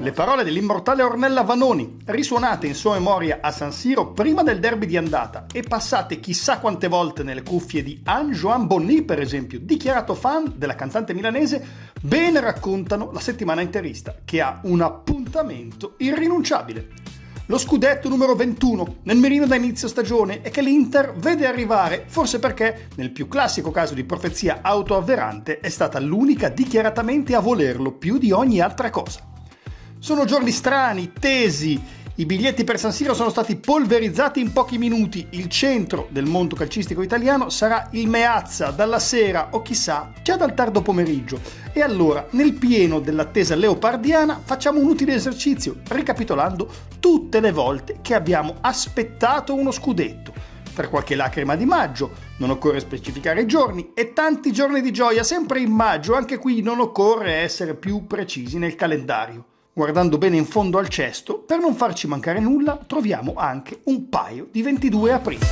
Le parole dell'immortale Ornella Vanoni, risuonate in sua memoria a San Siro prima del derby di andata e passate chissà quante volte nelle cuffie di Anne-Joan Bonny, per esempio, dichiarato fan della cantante milanese, ben raccontano la settimana interista, che ha un appuntamento irrinunciabile. Lo scudetto numero 21 nel mirino da inizio stagione e che l'Inter vede arrivare, forse perché, nel più classico caso di profezia autoavverante, è stata l'unica dichiaratamente a volerlo più di ogni altra cosa. Sono giorni strani, tesi, i biglietti per San Siro sono stati polverizzati in pochi minuti, il centro del mondo calcistico italiano sarà il Meazza dalla sera o chissà già dal tardo pomeriggio. E allora, nel pieno dell'attesa leopardiana, facciamo un utile esercizio, ricapitolando tutte le volte che abbiamo aspettato uno scudetto. Per qualche lacrima di maggio, non occorre specificare i giorni, e tanti giorni di gioia sempre in maggio, anche qui non occorre essere più precisi nel calendario. Guardando bene in fondo al cesto, per non farci mancare nulla, troviamo anche un paio di 22 aprile.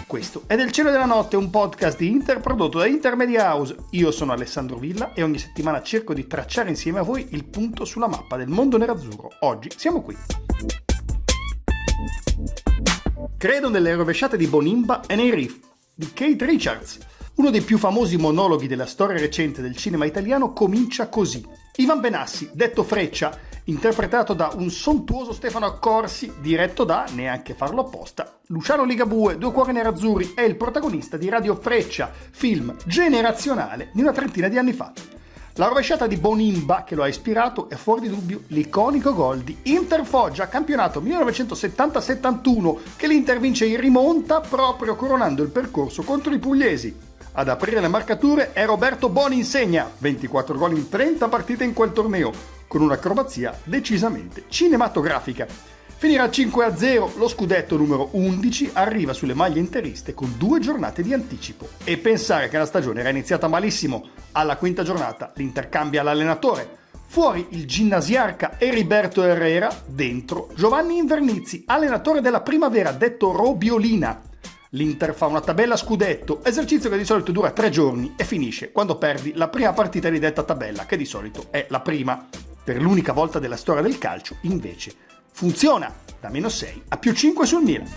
Questo è Del Cielo e della Notte, un podcast di Inter prodotto da Intermedia House. Io sono Alessandro Villa e ogni settimana cerco di tracciare insieme a voi il punto sulla mappa del mondo nerazzurro. Oggi siamo qui. Credo nelle rovesciate di Bonimba e nei riff di Keith Richards. Uno dei più famosi monologhi della storia recente del cinema italiano comincia così. Ivan Benassi, detto Freccia, interpretato da un sontuoso Stefano Accorsi, diretto da, neanche farlo apposta, Luciano Ligabue, Due cuori nerazzurri, è il protagonista di Radio Freccia, film generazionale di una trentina di anni fa. La rovesciata di Bonimba che lo ha ispirato è fuori di dubbio l'iconico gol di Inter Foggia, campionato 1970-71, che l'Inter vince in rimonta proprio coronando il percorso contro i pugliesi. Ad aprire le marcature è Roberto Boni Insegna, 24 gol in 30 partite in quel torneo, con un'acrobazia decisamente cinematografica. Finirà 5-0, lo scudetto numero 11 arriva sulle maglie interiste con 2 giornate di anticipo. E pensare che la stagione era iniziata malissimo, alla quinta giornata l'Inter cambia l'allenatore. Fuori il ginnasiarca Heriberto Herrera, dentro Giovanni Invernizzi, allenatore della Primavera, detto Robiolina. L'Inter fa una tabella scudetto, esercizio che di solito dura 3 giorni e finisce quando perdi la prima partita di detta tabella, che di solito è la prima. Per l'unica volta della storia del calcio, invece, funziona da -6 a +5 sul Milan.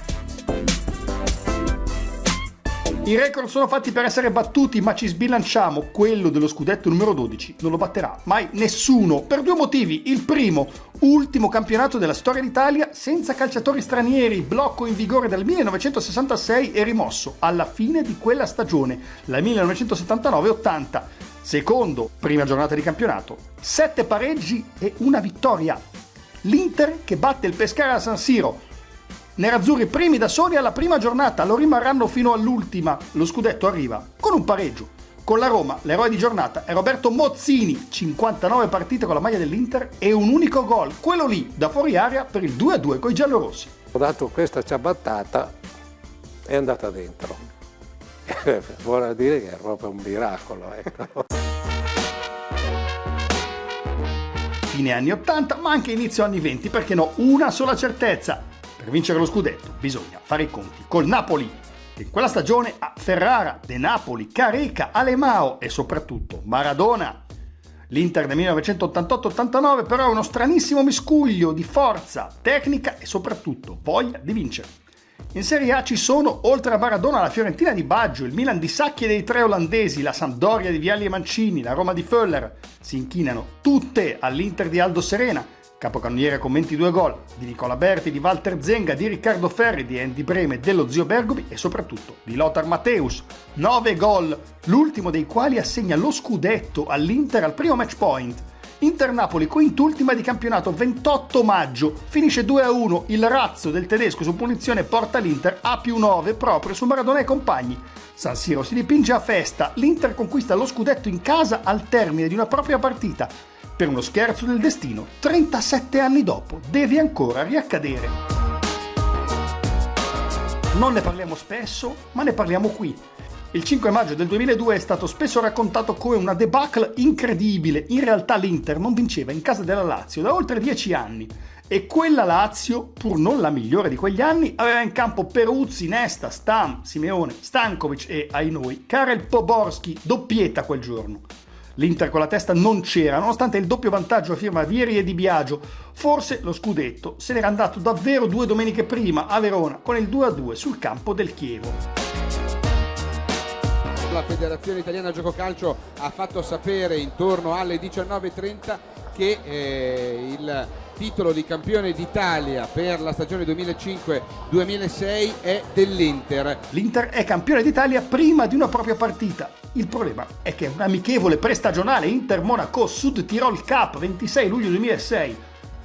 I record sono fatti per essere battuti, ma ci sbilanciamo, quello dello scudetto numero 12 non lo batterà mai nessuno, per 2 motivi. Il primo, ultimo campionato della storia d'Italia senza calciatori stranieri, blocco in vigore dal 1966 e rimosso alla fine di quella stagione, la 1979-80. Secondo, prima giornata di campionato, 7 pareggi e una vittoria. L'Inter che batte il Pescara a San Siro. Nerazzurri primi da soli alla prima giornata, lo rimarranno fino all'ultima. Lo scudetto arriva con un pareggio. Con la Roma, l'eroe di giornata è Roberto Mozzini, 59 partite con la maglia dell'Inter e un unico gol, quello lì, da fuori area per il 2-2 coi giallorossi. Ho dato questa ciabattata, è andata dentro. Vuol dire che è proprio un miracolo, ecco. Fine anni 80, ma anche inizio anni 20, perché no, una sola certezza. Per vincere lo scudetto bisogna fare i conti col Napoli, che in quella stagione ha Ferrara, De Napoli, Careca, Alemao e soprattutto Maradona. L'Inter del 1988-89 però è uno stranissimo miscuglio di forza, tecnica e soprattutto voglia di vincere. In Serie A ci sono, oltre a Maradona, la Fiorentina di Baggio, il Milan di Sacchi e dei 3 olandesi, la Sampdoria di Vialli e Mancini, la Roma di Föller. Si inchinano tutte all'Inter di Aldo Serena, capocannoniere con 22 gol, di Nicola Berti, di Walter Zenga, di Riccardo Ferri, di Andy Breme, dello zio Bergomi e soprattutto di Lothar Matthäus. 9 gol, l'ultimo dei quali assegna lo scudetto all'Inter al primo match point. Inter-Napoli, quintultima di campionato, 28 maggio, finisce 2-1, il razzo del tedesco su punizione porta l'Inter a +9 proprio su Maradona e compagni. San Siro si dipinge a festa, l'Inter conquista lo scudetto in casa al termine di una propria partita. Per uno scherzo del destino, 37 anni dopo, deve ancora riaccadere. Non ne parliamo spesso, ma ne parliamo qui. Il 5 maggio del 2002 è stato spesso raccontato come una debacle incredibile. In realtà l'Inter non vinceva in casa della Lazio da oltre 10 anni E quella Lazio, pur non la migliore di quegli anni, aveva in campo Peruzzi, Nesta, Stam, Simeone, Stankovic e, ai noi, Karel Poborski, doppietta quel giorno. L'Inter con la testa non c'era, nonostante il doppio vantaggio a firma Vieri e Di Biagio. Forse lo scudetto se n'era andato davvero 2 domeniche prima a Verona con il 2-2 sul campo del Chievo. La Federazione Italiana Gioco Calcio ha fatto sapere intorno alle 19:30 che il titolo di campione d'Italia per la stagione 2005-2006 è dell'Inter. L'Inter è campione d'Italia prima di una propria partita. Il problema è che è un amichevole prestagionale Inter-Monaco Sud Tirol Cup 26 luglio 2006.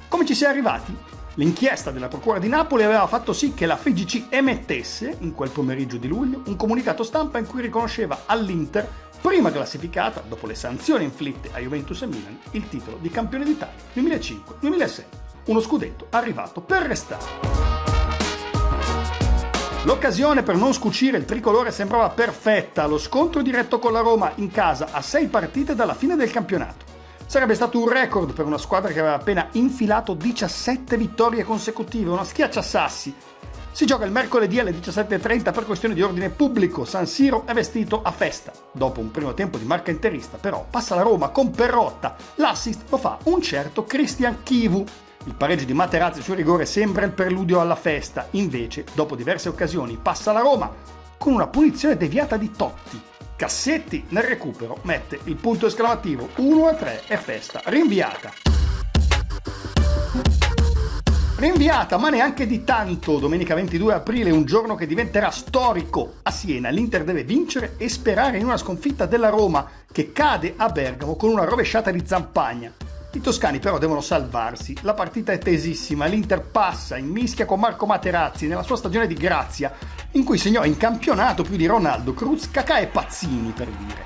Come ci si è arrivati? L'inchiesta della Procura di Napoli aveva fatto sì che la FIGC emettesse, in quel pomeriggio di luglio, un comunicato stampa in cui riconosceva all'Inter, prima classificata, dopo le sanzioni inflitte a Juventus e Milan, il titolo di campione d'Italia 2005-2006. Uno scudetto arrivato per restare. L'occasione per non scucire il tricolore sembrava perfetta, lo scontro diretto con la Roma in casa a 6 partite dalla fine del campionato. Sarebbe stato un record per una squadra che aveva appena infilato 17 vittorie consecutive, una schiacciasassi. Si gioca il mercoledì alle 17:30 per questioni di ordine pubblico. San Siro è vestito a festa. Dopo un primo tempo di marca interista, però, passa la Roma con Perrotta. L'assist lo fa un certo Christian Chivu. Il pareggio di Materazzi sul rigore sembra il preludio alla festa. Invece, dopo diverse occasioni, passa la Roma con una punizione deviata di Totti. Cassetti nel recupero mette il punto esclamativo 1-3 e festa rinviata. Rinviata, ma neanche di tanto. Domenica 22 aprile, un giorno che diventerà storico. A Siena l'Inter deve vincere e sperare in una sconfitta della Roma, che cade a Bergamo con una rovesciata di Zampagna. I toscani però devono salvarsi. La partita è tesissima, l'Inter passa in mischia con Marco Materazzi nella sua stagione di grazia, in cui segnò in campionato più di Ronaldo, Cruz, Kakà e Pazzini, per dire.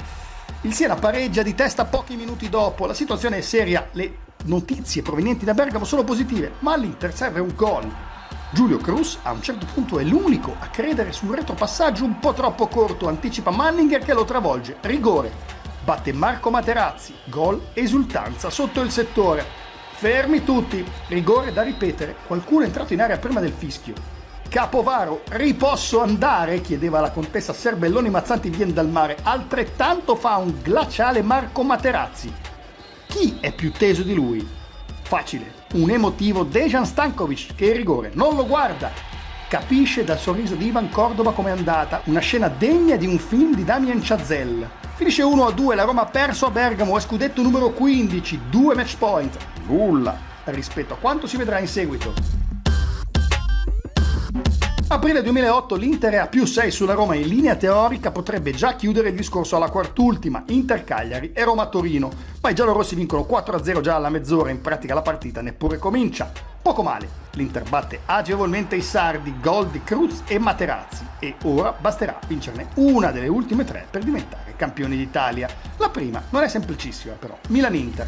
Il Siena pareggia di testa pochi minuti dopo. La situazione è seria, le notizie provenienti da Bergamo sono positive, ma all'Inter serve un gol. Giulio Cruz a un certo punto è l'unico a credere su un retropassaggio un po' troppo corto, anticipa Manninger che lo travolge, rigore. Batte Marco Materazzi, gol, esultanza sotto il settore. Fermi tutti, rigore da ripetere, qualcuno è entrato in area prima del fischio. Capovaro, riposso andare? Chiedeva la contessa Serbelloni Mazzanti vien dal mare. Altrettanto fa un glaciale Marco Materazzi. Chi è più teso di lui? Facile, un emotivo Dejan Stankovic che il rigore non lo guarda. Capisce dal sorriso di Ivan Cordova com'è andata, una scena degna di un film di Damien Chazelle. Finisce 1-2, la Roma ha perso a Bergamo, è scudetto numero 15, 2 match point, nulla rispetto a quanto si vedrà in seguito. Aprile 2008, l'Inter è a +6 sulla Roma, in linea teorica potrebbe già chiudere il discorso alla quart'ultima, Inter Cagliari e Roma Torino, ma i giallorossi vincono 4-0 già alla mezz'ora, in pratica la partita neppure comincia. Poco male, l'Inter batte agevolmente i sardi, gol di Cruz e Materazzi, e ora basterà vincerne una delle ultime 3 per diventare campioni d'Italia. La prima non è semplicissima però, Milan-Inter.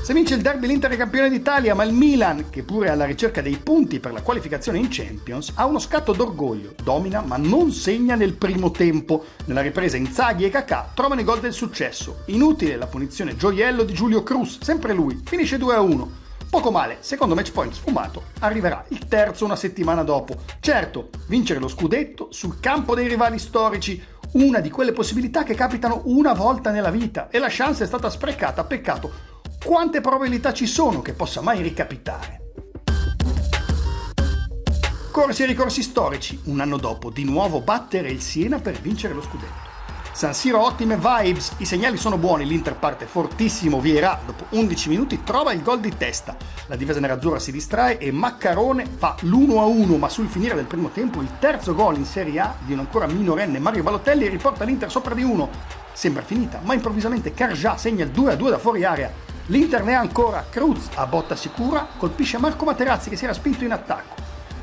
Se vince il derby l'Inter è campione d'Italia, ma il Milan, che pure è alla ricerca dei punti per la qualificazione in Champions, ha uno scatto d'orgoglio, domina ma non segna nel primo tempo. Nella ripresa Inzaghi e Kakà trovano i gol del successo. Inutile la punizione gioiello di Giulio Cruz, sempre lui, finisce 2-1. Poco male, secondo match point sfumato, arriverà il terzo una settimana dopo. Certo, vincere lo scudetto sul campo dei rivali storici, una di quelle possibilità che capitano una volta nella vita, e la chance è stata sprecata, peccato. Quante probabilità ci sono che possa mai ricapitare? Corsi e ricorsi storici, un anno dopo, di nuovo battere il Siena per vincere lo scudetto. San Siro ottime vibes, i segnali sono buoni, l'Inter parte fortissimo, Vieira dopo 11 minuti trova il gol di testa. La difesa nerazzurra si distrae e Maccarone fa l'1-1, ma sul finire del primo tempo il terzo gol in Serie A di un ancora minorenne Mario Balotelli riporta l'Inter sopra di 1. Sembra finita, ma improvvisamente Carjà segna il 2-2 da fuori area. L'Inter ne ha ancora, Cruz a botta sicura colpisce Marco Materazzi che si era spinto in attacco.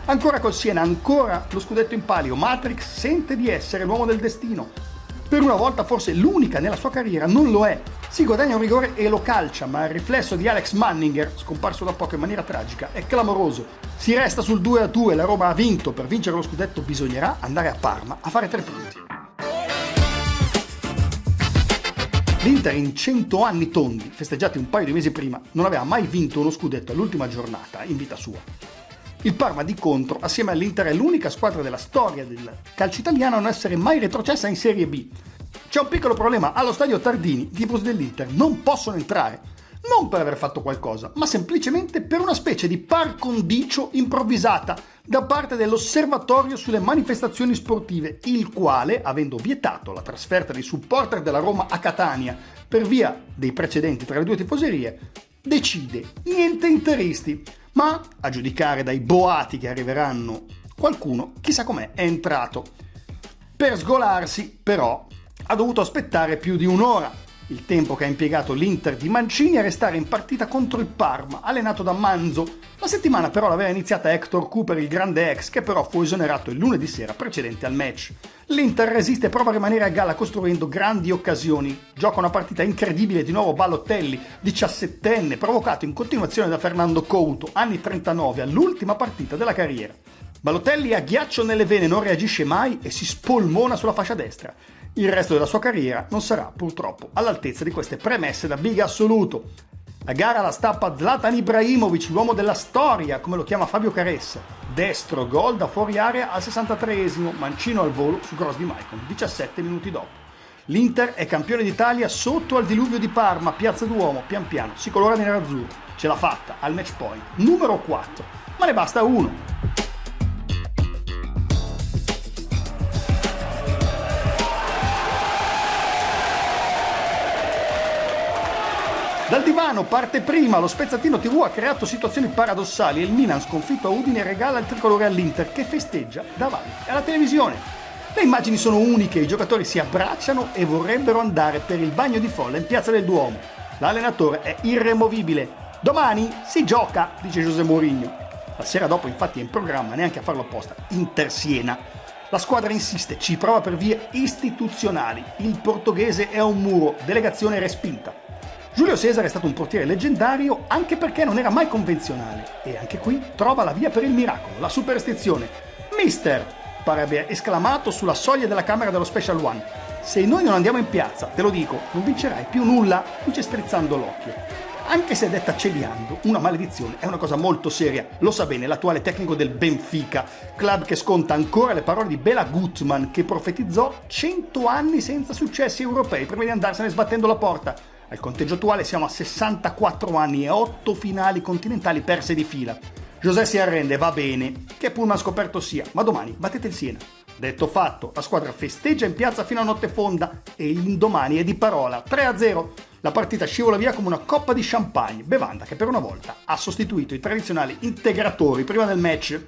Ancora col Siena, ancora lo scudetto in palio, Matrix sente di essere l'uomo del destino. Per una volta, forse l'unica nella sua carriera, non lo è. Si guadagna un rigore e lo calcia, ma il riflesso di Alex Manninger, scomparso da poco in maniera tragica, è clamoroso. Si resta sul 2-2, la Roma ha vinto, per vincere lo scudetto bisognerà andare a Parma a fare 3 punti. L'Inter in 100 anni tondi, festeggiati un paio di mesi prima, non aveva mai vinto uno scudetto all'ultima giornata in vita sua. Il Parma, di contro, assieme all'Inter, è l'unica squadra della storia del calcio italiano a non essere mai retrocessa in Serie B. C'è un piccolo problema: allo stadio Tardini i tifosi dell'Inter non possono entrare, non per aver fatto qualcosa, ma semplicemente per una specie di par condicio improvvisata da parte dell'Osservatorio sulle manifestazioni sportive, il quale, avendo vietato la trasferta dei supporter della Roma a Catania per via dei precedenti tra le due tifoserie, decide niente interisti. Ma, a giudicare dai boati che arriveranno, qualcuno, chissà com'è, è entrato. Per sgolarsi, però, ha dovuto aspettare più di un'ora, il tempo che ha impiegato l'Inter di Mancini a restare in partita contro il Parma, allenato da Manzo. La settimana però l'aveva iniziata Hector Cooper, il grande ex, che però fu esonerato il lunedì sera precedente al match. L'Inter resiste e prova a rimanere a galla costruendo grandi occasioni. Gioca una partita incredibile di nuovo Balotelli, 17enne, provocato in continuazione da Fernando Couto, anni 39, all'ultima partita della carriera. Balotelli ha ghiaccio nelle vene, non reagisce mai e si spolmona sulla fascia destra. Il resto della sua carriera non sarà purtroppo all'altezza di queste premesse da big assoluto. La gara la stappa Zlatan Ibrahimovic, l'uomo della storia, come lo chiama Fabio Caressa. Destro, gol da fuori area al 63esimo, mancino al volo su cross di Maicon, 17 minuti dopo. L'Inter è campione d'Italia sotto al diluvio di Parma, Piazza Duomo, pian piano, si colora di nerazzurro. Ce l'ha fatta al match point numero 4, ma ne basta uno. Dal divano parte prima, lo spezzatino TV ha creato situazioni paradossali e il Milan, sconfitto a Udine, regala il tricolore all'Inter, che festeggia davanti alla televisione. Le immagini sono uniche, i giocatori si abbracciano e vorrebbero andare per il bagno di folla in Piazza del Duomo. L'allenatore è irremovibile. Domani si gioca, dice José Mourinho. La sera dopo infatti è in programma, neanche a farlo apposta, Inter-Siena. La squadra insiste, ci prova per vie istituzionali. Il portoghese è un muro, delegazione respinta. Giulio Cesare è stato un portiere leggendario anche perché non era mai convenzionale e anche qui trova la via per il miracolo, la superstizione. Mister, pare abbia esclamato sulla soglia della camera dello Special One, se noi non andiamo in piazza, te lo dico, non vincerai più nulla, dice strizzando l'occhio. Anche se è detta celiando, una maledizione è una cosa molto seria, lo sa bene l'attuale tecnico del Benfica, club che sconta ancora le parole di Bela Gutmann, che profetizzò 100 anni senza successi europei prima di andarsene sbattendo la porta. Al conteggio attuale siamo a 64 anni e 8 finali continentali perse di fila. José si arrende, va bene, che pullman scoperto sia, ma domani battete il Siena. Detto fatto, la squadra festeggia in piazza fino a notte fonda e l'indomani è di parola, 3-0. La partita scivola via come una coppa di champagne, bevanda che per una volta ha sostituito i tradizionali integratori prima del match.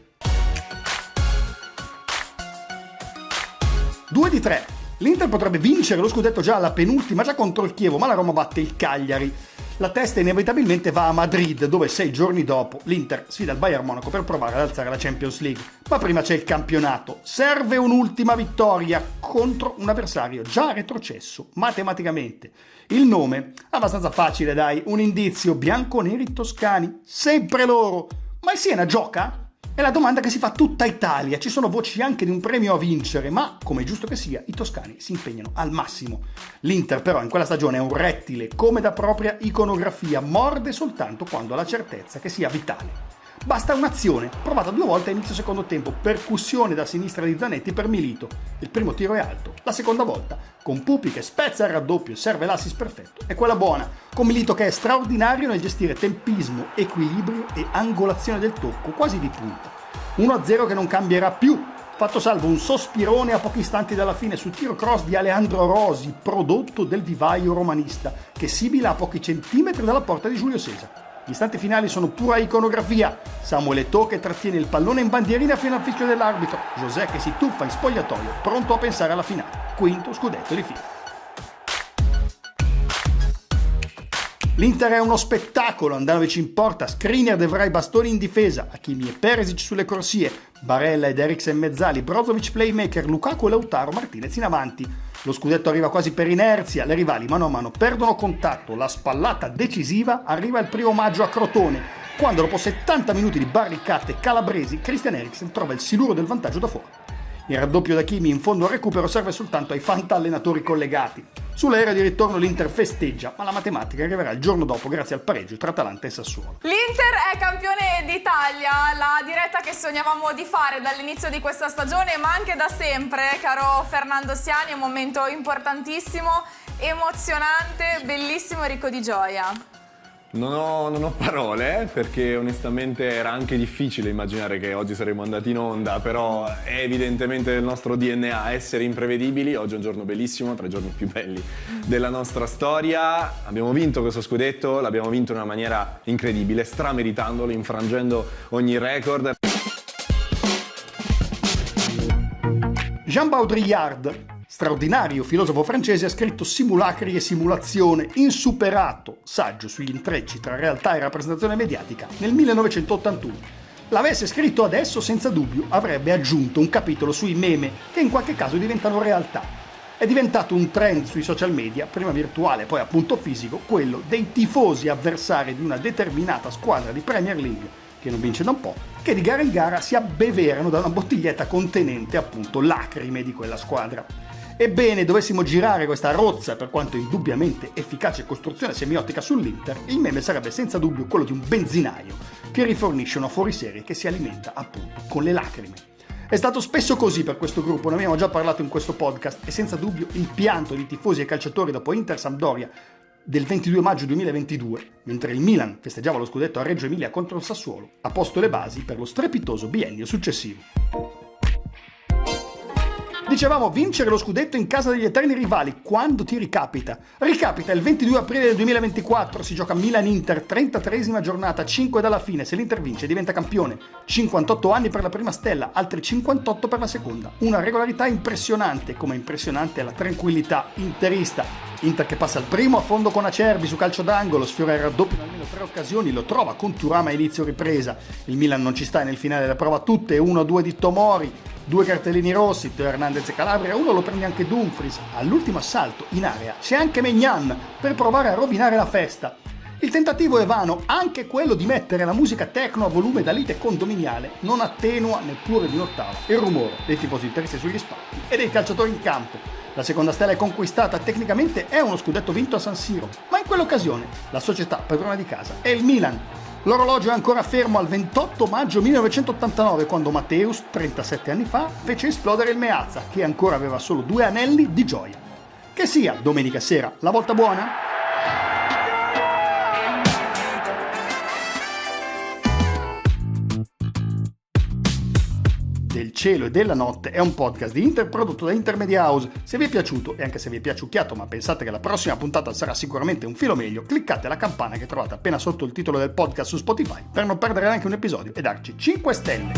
2-3. L'Inter potrebbe vincere lo scudetto già alla penultima, già contro il Chievo, ma la Roma batte il Cagliari. La testa inevitabilmente va a Madrid, dove 6 giorni dopo l'Inter sfida il Bayern Monaco per provare ad alzare la Champions League. Ma prima c'è il campionato. Serve un'ultima vittoria contro un avversario già retrocesso matematicamente. Il nome? Abbastanza facile, dai, un indizio: bianconeri toscani, sempre loro. Ma il Siena gioca? È la domanda che si fa tutta Italia. Ci sono voci anche di un premio a vincere, ma, come è giusto che sia, i toscani si impegnano al massimo. L'Inter però in quella stagione è un rettile, come da propria iconografia, morde soltanto quando ha la certezza che sia vitale. Basta un'azione, provata 2 volte a inizio secondo tempo, percussione da sinistra di Zanetti per Milito. Il primo tiro è alto, la seconda volta, con Pupi che spezza il raddoppio e serve l'assist perfetto, è quella buona, con Milito che è straordinario nel gestire tempismo, equilibrio e angolazione del tocco, quasi di punta. 1-0 che non cambierà più, fatto salvo un sospirone a pochi istanti dalla fine su tiro cross di Alejandro Rosi, prodotto del vivaio romanista, che sibila a pochi centimetri dalla porta di Giulio Cesare. Gli istanti finali sono pura iconografia. Samuel Eto'o che trattiene il pallone in bandierina fino al fischio dell'arbitro. José che si tuffa in spogliatoio, pronto a pensare alla finale. Quinto scudetto di fila. L'Inter è uno spettacolo, Andanovic in porta, Skriniar, De Vrij, Bastoni in difesa, Hakimi e Perisic sulle corsie, Barella ed Eriksen mezzali, Brozovic playmaker, Lukaku e Lautaro Martinez in avanti. Lo scudetto arriva quasi per inerzia, le rivali mano a mano perdono contatto, la spallata decisiva arriva il 1 maggio a Crotone, quando dopo 70 minuti di barricate calabresi Christian Eriksen trova il siluro del vantaggio da fuori. Il raddoppio da Kimi in fondo al recupero serve soltanto ai fantallenatori collegati. Sull'aereo di ritorno l'Inter festeggia, ma la matematica arriverà il giorno dopo grazie al pareggio tra Atalanta e Sassuolo. L'Inter è campione d'Italia, la diretta che sognavamo di fare dall'inizio di questa stagione, ma anche da sempre, caro Fernando Siani, è un momento importantissimo, emozionante, bellissimo e ricco di gioia. Non ho parole, perché onestamente era anche difficile immaginare che oggi saremmo andati in onda, però è evidentemente nel nostro DNA essere imprevedibili. Oggi è un giorno bellissimo, tra i giorni più belli della nostra storia. Abbiamo vinto questo scudetto, l'abbiamo vinto in una maniera incredibile, strameritandolo, infrangendo ogni record. Jean Baudrillard, straordinario filosofo francese, ha scritto Simulacri e simulazione, insuperato saggio sugli intrecci tra realtà e rappresentazione mediatica nel 1981. L'avesse scritto adesso, senza dubbio, avrebbe aggiunto un capitolo sui meme che in qualche caso diventano realtà. È diventato un trend sui social media, prima virtuale poi appunto fisico, quello dei tifosi avversari di una determinata squadra di Premier League, che non vince da un po', che di gara in gara si abbeverano da una bottiglietta contenente appunto lacrime di quella squadra. Ebbene, dovessimo girare questa rozza, per quanto indubbiamente efficace costruzione semiotica sull'Inter, il meme sarebbe senza dubbio quello di un benzinaio che rifornisce una fuoriserie che si alimenta appunto con le lacrime. È stato spesso così per questo gruppo, ne abbiamo già parlato in questo podcast, e senza dubbio il pianto di tifosi e calciatori dopo Inter-Sampdoria del 22 maggio 2022, mentre il Milan festeggiava lo scudetto a Reggio Emilia contro il Sassuolo, ha posto le basi per lo strepitoso biennio successivo. Dicevamo, vincere lo scudetto in casa degli eterni rivali, quando ti ricapita? Ricapita il 22 aprile del 2024, si gioca Milan-Inter, 33esima giornata, 5 dalla fine, se l'Inter vince diventa campione, 58 anni per la prima stella, altri 58 per la seconda, una regolarità impressionante, come impressionante è la tranquillità interista. Inter che passa al primo a fondo con Acerbi su calcio d'angolo, sfiora il raddoppio in almeno 3 occasioni, lo trova con Thuram a inizio ripresa, il Milan non ci sta e nel finale la prova tutte, 1-2 di Tomori, 2 cartellini rossi, Teo Hernandez e Calabria, uno lo prende anche Dumfries, all'ultimo assalto in area c'è anche Maignan per provare a rovinare la festa. Il tentativo è vano, anche quello di mettere la musica techno a volume da lite condominiale non attenua neppure di un'ottava il rumore dei tifosi interisti sugli spalti e dei calciatori in campo. La seconda stella è conquistata, tecnicamente è uno scudetto vinto a San Siro, ma in quell'occasione la società padrona di casa è il Milan. L'orologio è ancora fermo al 28 maggio 1989, quando Matteus, 37 anni fa, fece esplodere il Meazza, che ancora aveva solo 2 anelli di gioia. Che sia domenica sera la volta buona? Del cielo e della notte è un podcast di Inter prodotto da Intermedia House. Se vi è piaciuto, e anche se vi è piaciucchiato ma pensate che la prossima puntata sarà sicuramente un filo meglio, cliccate la campana che trovate appena sotto il titolo del podcast su Spotify per non perdere neanche un episodio e darci 5 stelle.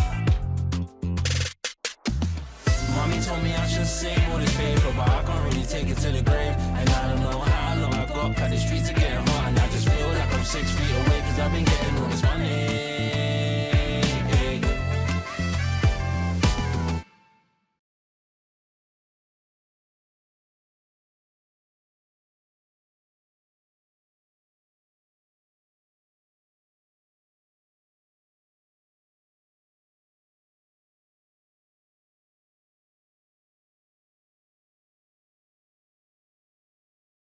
Mommy told me I should sing all this paper, but I can't really take it to the grave, and I don't know how long I got, 'cause the streets